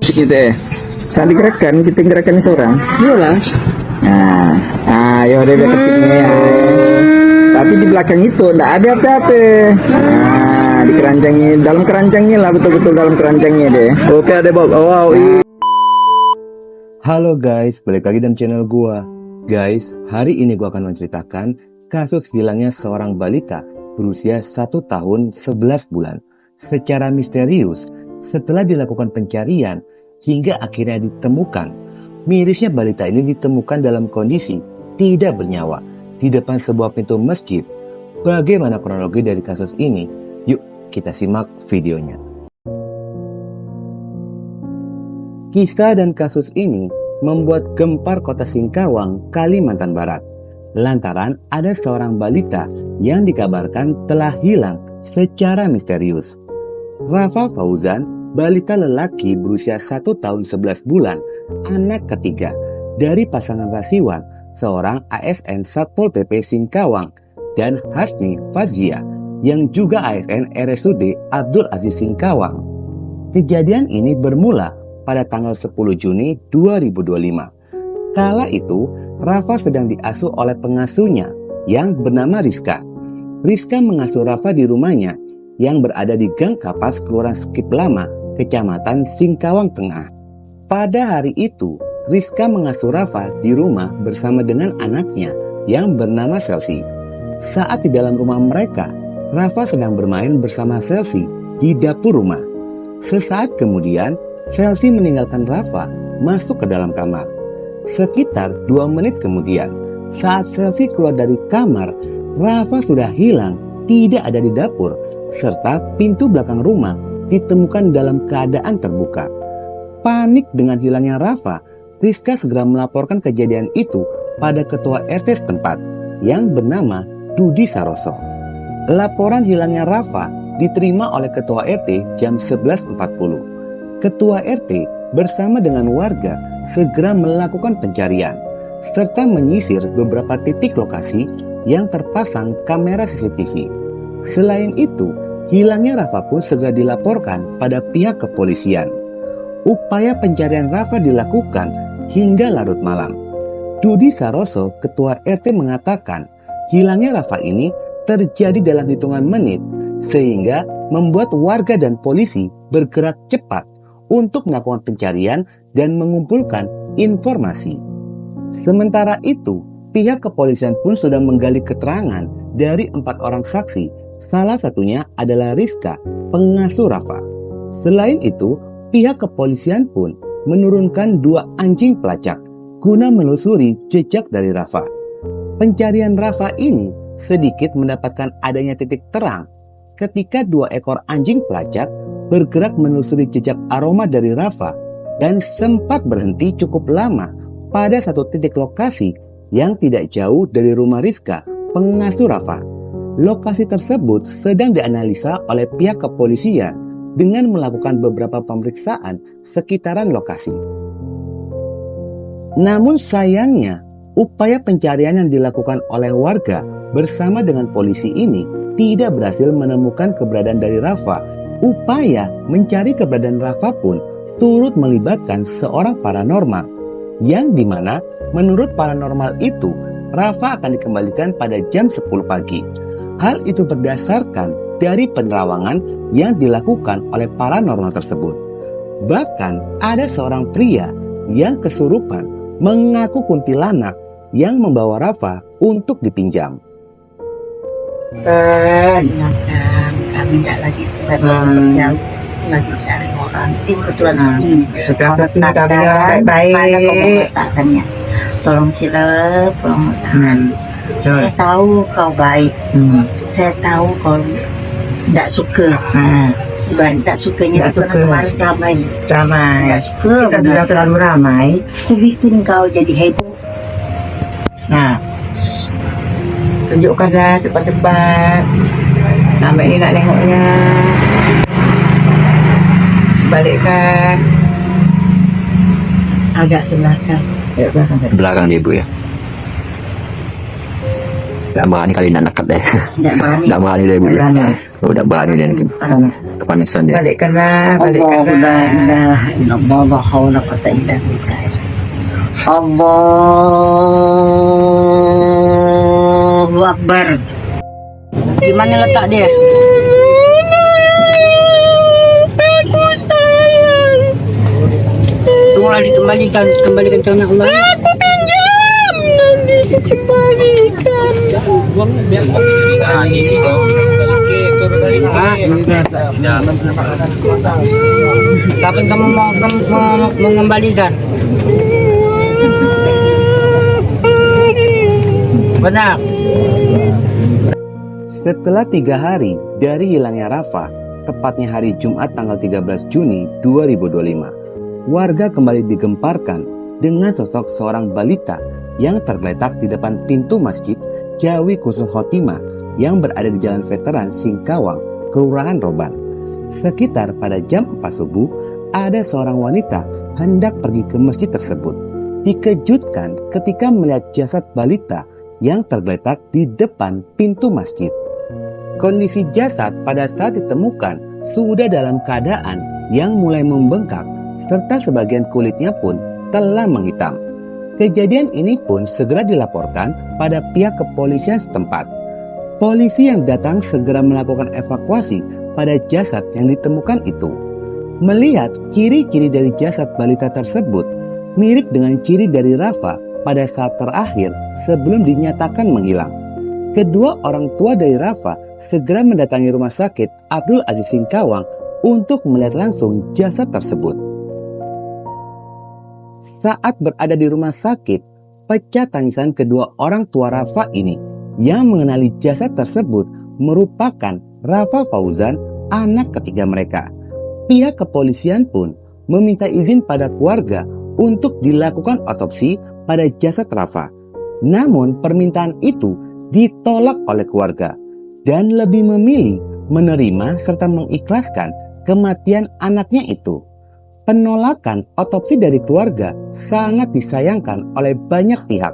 Gitu ya. Saat digerakkan, kita gerakan seorang. Iyalah. Nah, ayo deh biar kecilnya ya. Tapi di belakang itu enggak ada apa-apa. Nah, di keranjangnya, dalam keranjangnya lah, betul-betul dalam keranjangnya deh. Oke deh Bob. Wow. Halo guys, balik lagi dalam channel gua. Guys, hari ini gua akan menceritakan kasus hilangnya seorang balita berusia 1 tahun 11 bulan secara misterius setelah dilakukan pencarian hingga akhirnya ditemukan. Mirisnya balita ini ditemukan dalam kondisi tidak bernyawa di depan sebuah pintu masjid. Bagaimana kronologi dari kasus ini? Yuk kita simak videonya. Kisah dan kasus ini membuat gempar kota Singkawang, Kalimantan Barat. Lantaran ada seorang balita yang dikabarkan telah hilang secara misterius. Rafa Fauzan, balita lelaki berusia 1 tahun 11 bulan, anak ketiga dari pasangan Rasiwan, seorang ASN Satpol PP Singkawang, dan Hasni Fazia yang juga ASN RSUD Abdul Aziz Singkawang. Kejadian ini bermula pada tanggal 10 Juni 2025. Kala itu, Rafa sedang diasuh oleh pengasuhnya yang bernama Rizka. Rizka mengasuh Rafa di rumahnya yang berada di Gang Kapas, Kelurahan Skip Lama, Kecamatan Singkawang Tengah. Pada hari itu, Rizka mengasuh Rafa di rumah bersama dengan anaknya yang bernama Selsi. Saat di dalam rumah mereka, Rafa sedang bermain bersama Selsi di dapur rumah. Sesaat kemudian, Selsi meninggalkan Rafa masuk ke dalam kamar. Sekitar 2 menit kemudian, saat Selsi keluar dari kamar, Rafa sudah hilang, tidak ada di dapur, serta pintu belakang rumah ditemukan dalam keadaan terbuka. Panik dengan hilangnya Rafa, Rizka segera melaporkan kejadian itu pada ketua RT setempat yang bernama Dudi Saroso. Laporan hilangnya Rafa diterima oleh ketua RT jam 11.40. Ketua RT bersama dengan warga segera melakukan pencarian serta menyisir beberapa titik lokasi yang terpasang kamera CCTV. Selain itu, hilangnya Rafa pun segera dilaporkan pada pihak kepolisian. Upaya pencarian Rafa dilakukan hingga larut malam. Dudi Saroso, ketua RT mengatakan hilangnya Rafa ini terjadi dalam hitungan menit sehingga membuat warga dan polisi bergerak cepat untuk melakukan pencarian dan mengumpulkan informasi. Sementara itu, pihak kepolisian pun sudah menggali keterangan dari 4 orang saksi, salah satunya adalah Rizka, pengasuh Rafa. Selain itu, pihak kepolisian pun menurunkan 2 anjing pelacak guna menelusuri jejak dari Rafa. Pencarian Rafa ini sedikit mendapatkan adanya titik terang ketika 2 ekor anjing pelacak bergerak menelusuri jejak aroma dari Rafa dan sempat berhenti cukup lama pada satu titik lokasi yang tidak jauh dari rumah Rizka, pengasuh Rafa. Lokasi tersebut sedang dianalisa oleh pihak kepolisian dengan melakukan beberapa pemeriksaan sekitaran lokasi. Namun sayangnya, upaya pencarian yang dilakukan oleh warga bersama dengan polisi ini tidak berhasil menemukan keberadaan dari Rafa. Upaya mencari keberadaan Rafa pun turut melibatkan seorang paranormal, yang dimana menurut paranormal itu Rafa akan dikembalikan pada jam 10 pagi. Hal itu berdasarkan dari penerawangan yang dilakukan oleh paranormal tersebut. Bahkan ada seorang pria yang kesurupan mengaku kuntilanak yang membawa Rafa untuk dipinjam. Ingatkan kami tidak lagi yang lagi cari orang kebetulan Sudah kalian baik-baik. pada mengatakannya tolong sila tolong saya tahu kau baik, saya tahu kau tidak suka, bukan tak sukanya kemarin ramai, tidak suka Kita terlalu ramai. aku bikin kau jadi heboh. Nah, tunjukkanlah cepat-cepat. Sampai ini nak nengoknya. Balikkan. Agak ke belakang. Ya, belakang. Belakang dia Bu ya. Gak berani kali nak nekat deh. Tidak berani. Gak berani deh Bu ya. Udah berani deh. Belakang. kepanasan ya. Balik kena. Allah haula quwata illa billah. Allahu Akbar. Di mana letak dia? Aku sayang. Tolonglah dikembalikan ke anak Allah. Aku pinjam, nanti dikembalikan. Kapan kamu mau mengembalikan? Benar. Setelah 3 hari dari hilangnya Rafa, tepatnya hari Jumat tanggal 13 Juni 2025, warga kembali digemparkan dengan sosok seorang balita yang tergeletak di depan pintu Masjid Jawi Husnul Khotimah yang berada di Jalan Veteran Singkawang, Kelurahan Roban. Sekitar pada jam 4 subuh, ada seorang wanita hendak pergi ke masjid tersebut. Dikejutkan ketika melihat jasad balita yang tergeletak di depan pintu masjid. Kondisi jasad pada saat ditemukan sudah dalam keadaan yang mulai membengkak, serta sebagian kulitnya pun telah menghitam. Kejadian ini pun segera dilaporkan pada pihak kepolisian setempat. Polisi yang datang segera melakukan evakuasi pada jasad yang ditemukan itu. Melihat ciri-ciri dari jasad balita tersebut mirip dengan ciri dari Rafa pada saat terakhir sebelum dinyatakan menghilang. Kedua orang tua dari Rafa segera mendatangi rumah sakit Abdul Aziz Singkawang untuk melihat langsung jasad tersebut. Saat berada di rumah sakit, pecah tangisan kedua orang tua Rafa ini yang mengenali jasad tersebut merupakan Rafa Fauzan, anak ketiga mereka. Pihak kepolisian pun meminta izin pada keluarga untuk dilakukan otopsi pada jasad Rafa. Namun permintaan itu ditolak oleh keluarga dan lebih memilih menerima serta mengikhlaskan kematian anaknya itu. Penolakan otopsi dari keluarga sangat disayangkan oleh banyak pihak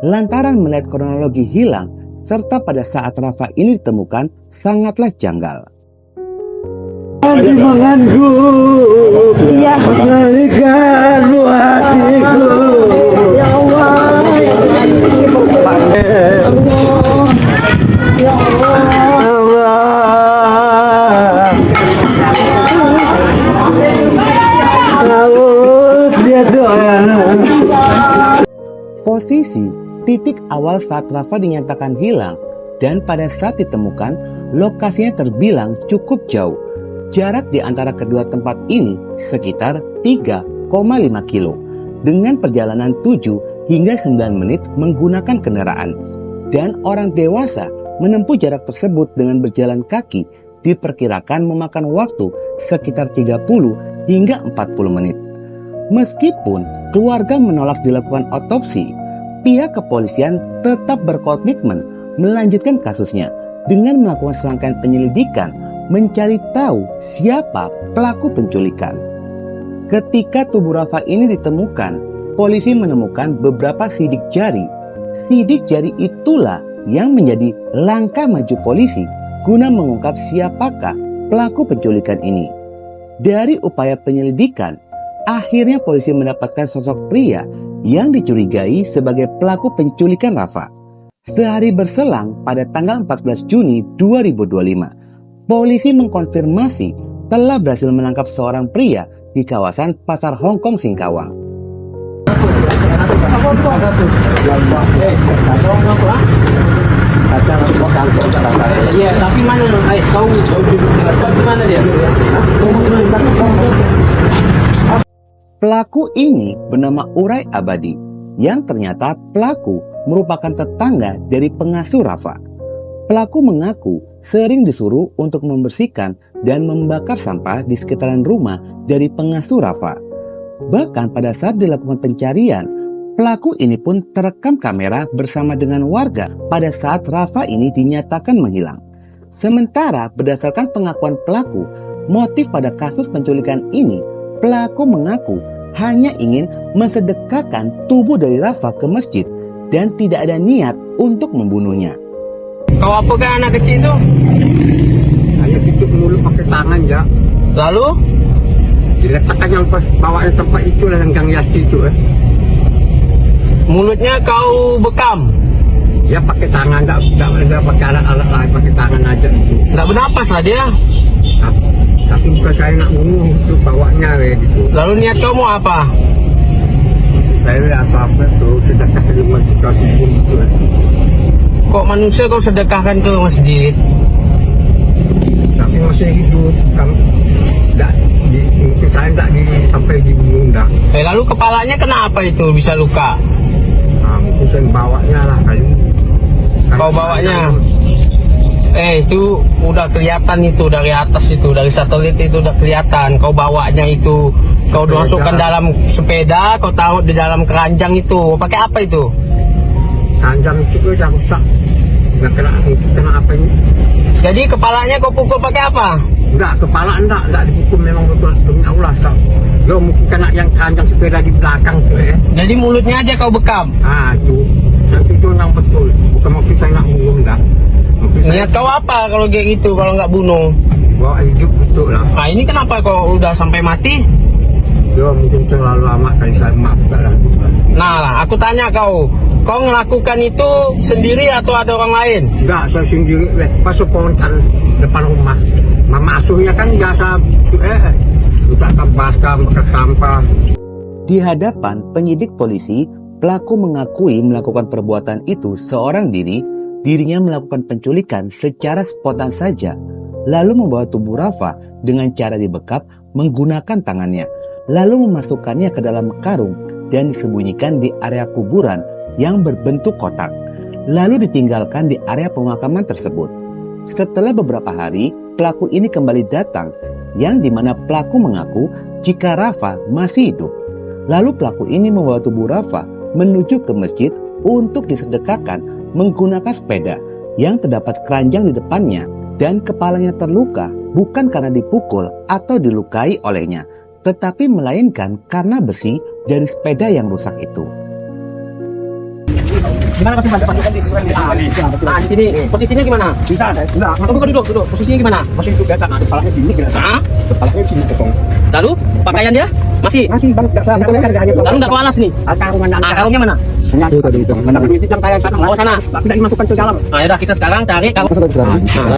lantaran melihat kronologi hilang serta pada saat Rafa ini ditemukan sangatlah janggal. Perjuanganku, ya berikan hatiku, ya Allah, ya Allah, Posisi titik awal saat Rafa dinyatakan hilang dan pada saat ditemukan lokasinya terbilang cukup jauh. Jarak di antara kedua tempat ini sekitar 3,5 kilo dengan perjalanan 7 hingga 9 menit menggunakan kendaraan. Dan orang dewasa menempuh jarak tersebut dengan berjalan kaki diperkirakan memakan waktu sekitar 30 hingga 40 menit. Meskipun keluarga menolak dilakukan otopsi, pihak kepolisian tetap berkomitmen melanjutkan kasusnya dengan melakukan serangkaian penyelidikan mencari tahu siapa pelaku penculikan. Ketika tubuh Rafa ini ditemukan, polisi menemukan beberapa sidik jari. Sidik jari itulah yang menjadi langkah maju polisi guna mengungkap siapakah pelaku penculikan ini. Dari upaya penyelidikan, akhirnya polisi mendapatkan sosok pria yang dicurigai sebagai pelaku penculikan Rafa. Sehari berselang pada tanggal 14 Juni 2025, polisi mengkonfirmasi telah berhasil menangkap seorang pria di kawasan Pasar Hongkong Singkawang. Iya, tapi mana tahu mana dia? Pelaku ini bernama Urai Abadi, yang ternyata pelaku merupakan tetangga dari pengasuh Rafa. Pelaku mengaku sering disuruh untuk membersihkan dan membakar sampah di sekitaran rumah dari pengasuh Rafa. Bahkan pada saat dilakukan pencarian, pelaku ini pun terekam kamera bersama dengan warga pada saat Rafa ini dinyatakan menghilang. Sementara berdasarkan pengakuan pelaku, motif pada kasus penculikan ini, pelaku mengaku hanya ingin mensedekahkan tubuh dari Rafa ke masjid dan tidak ada niat untuk membunuhnya. Kau apa kan anak kecil itu? Ayo hidup dulu dulu pakai tangan ya. Lalu Diletakkan yang pas bawaan tempat itu lah yang Yasti itu mulutnya kau bekam. Ya pakai tangan, enggak pakai alat-alat lain, pakai tangan aja itu. Nggak bernapas lah dia. Tapi bukan saya nak bunuh itu bawanya gitu. Lalu niat kau mau apa? Saya apa-apa tuh sedekah 5 juta itu. Kok manusia kau sedekahkan ke masjid? Tapi masih hidup kan, mungkin saya enggak sampai dibunuh enggak. Lalu kepalanya kenapa itu bisa luka? Mungkin saya bawanya lah kali. Kau bawanya? Itu udah kelihatan itu dari atas itu, dari satelit itu udah kelihatan. Kau bawanya itu, kau masukkan dalam sepeda, kau taruh di dalam keranjang itu. Pakai apa itu? Keranjang itu udah rusak. Nggak kena apa ini? Jadi kepalanya kau pukul pakai apa? Enggak, kepala enggak dipukul memang betul demi Allah. Lo mungkin kena yang keranjang sepeda di belakang tuh ya. Jadi mulutnya aja kau bekam. Itu. Nanti itu yang betul. Bukan maksud saya nak bunuh enggak. Niat kau apa kalau kayak gitu, kalau nggak bunuh? Bawa hidup betul lah. Nah ini kenapa kau udah sampai mati? Yo mungkin terlalu lama kali saya maafkan lah. Nah, aku tanya kau ngelakukan itu sendiri atau ada orang lain? Enggak, saya sendiri. Pas spontan depan rumah. Mama asuhnya kan biasa buka basah, bekas sampah. Di hadapan penyidik polisi, pelaku mengakui melakukan perbuatan itu seorang diri. Dirinya melakukan penculikan secara spontan saja, lalu membawa tubuh Rafa dengan cara dibekap menggunakan tangannya, lalu memasukkannya ke dalam karung dan disembunyikan di area kuburan yang berbentuk kotak, lalu ditinggalkan di area pemakaman tersebut. Setelah beberapa hari, pelaku ini kembali datang, yang dimana pelaku mengaku jika Rafa masih hidup. Lalu pelaku ini membawa tubuh Rafa menuju ke masjid untuk disedekahkan menggunakan sepeda yang terdapat keranjang di depannya, dan kepalanya terluka bukan karena dipukul atau dilukai olehnya, tetapi melainkan karena besi dari sepeda yang rusak itu. Gimana Mas depan? Di sini. Posisinya gimana? Bisa, enggak. Bukan duduk. Posisinya gimana? Masih hidup biasa, kepalanya gini biasa. Kepalanya sini potong. Lalu pakaian dia masih Bang, lalu nggak kau alas nih? Karungnya mana? Itu tadi itu. Itu yang kayak sana. Oh sana. Tidak dimasukkan ke dalam. Yaudah kita sekarang cari karung.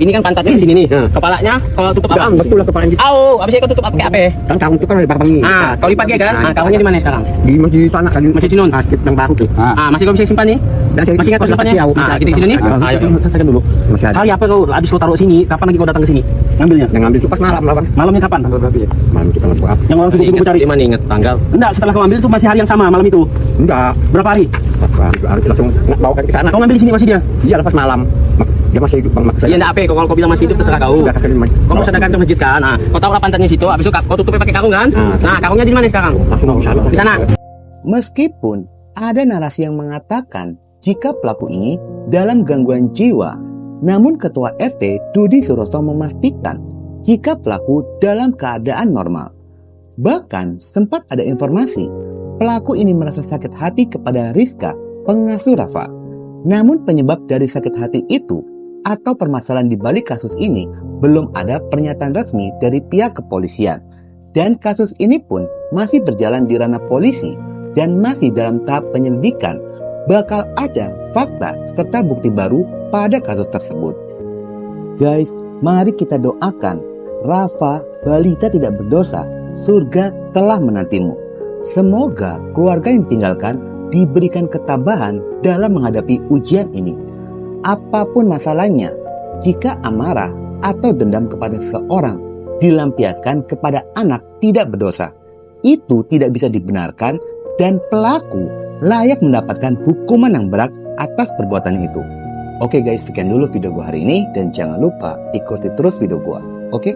Ini kan pantatnya di sini nih. Kepalanya kalau tutup apa? Betul lah kepalanya. Abis itu kau tutup pakai apa? Kan karung itu kan ada belakang ini. Kau lipat dia kan? Karungnya di mana sekarang? Di masjid sana kan. Masjid Sinun. Masjid yang baru tuh. Masih kau bisa simpan nih? Masih ingat kos-kosannya? Kita di sini nih. Ayo selesaikan dulu. Masih ada. Hari apa kau habis kau taruh sini? Kapan lagi kau datang ke sini? Ngambilnya? Yang ngambil itu pas malam lah, Bang. Malamnya kapan? Malam kita buat. Yang orang sibuk cari. Gimana ingat tanggal? Enggak, setelah kau ambil itu masih hari yang sama malam itu. Enggak. Berapa hari? Harus langsung bawa ke sana. Kau ngambil di sini masih dia? Iya, lepas malam. Dia masih hidup, Bang. Iya enggak apa, kalau kau bilang masih hidup terserah kau. Kau mau sedekahkan ke masjid kan? Kau taruh pantatnya situ, habis itu kau tutupnya pakai karung kan? Karungnya di mana sekarang? Langsung di sana. Di sana. Meskipun ada narasi yang mengatakan jika pelaku ini dalam gangguan jiwa, namun Ketua RT Dudi Suroso memastikan jika pelaku dalam keadaan normal. Bahkan sempat ada informasi pelaku ini merasa sakit hati kepada Rizka, pengasuh Rafa. Namun penyebab dari sakit hati itu atau permasalahan di balik kasus ini belum ada pernyataan resmi dari pihak kepolisian. Dan kasus ini pun masih berjalan di ranah polisi dan masih dalam tahap penyelidikan. Bakal ada fakta serta bukti baru pada kasus tersebut. Guys, mari kita doakan Rafa, balita tidak berdosa, surga telah menantimu. Semoga keluarga yang ditinggalkan diberikan ketabahan dalam menghadapi ujian ini. Apapun masalahnya, jika amarah atau dendam kepada seseorang dilampiaskan kepada anak tidak berdosa, itu tidak bisa dibenarkan dan pelaku layak mendapatkan hukuman yang berat atas perbuatannya itu. Oke guys, sekian dulu video gua hari ini dan jangan lupa ikuti terus video gua. Oke?